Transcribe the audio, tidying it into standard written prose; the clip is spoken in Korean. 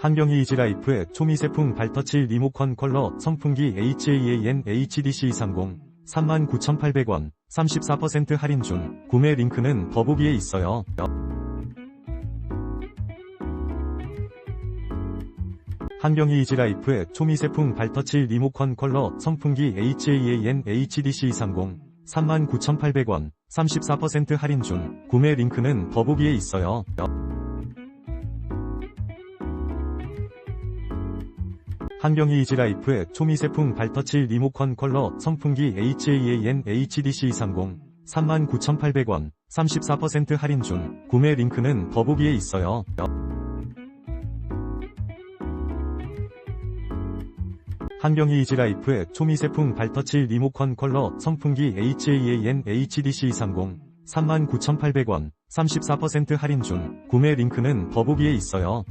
한경이 이지라이프의 초미세풍 발터치 리모컨 컬러 선풍기 HAAN HDC230 39,800원 34% 할인 중. 구매 링크는 더보기에 있어요. 한경이 이지라이프의 초미세풍 발터치 리모컨 컬러 선풍기 HAAN HDC230 39,800원 34% 할인 중. 구매 링크는 더보기에 있어요. 한경이 이지라이프의 초미세풍 발터치 리모컨 컬러 선풍기 HAAN HDC230 39,800원 34% 할인 중. 구매 링크는 더보기에 있어요. 한경이 이지라이프의 초미세풍 발터치 리모컨 컬러 선풍기 HAAN HDC230 39,800원 34% 할인 중. 구매 링크는 더보기에 있어요.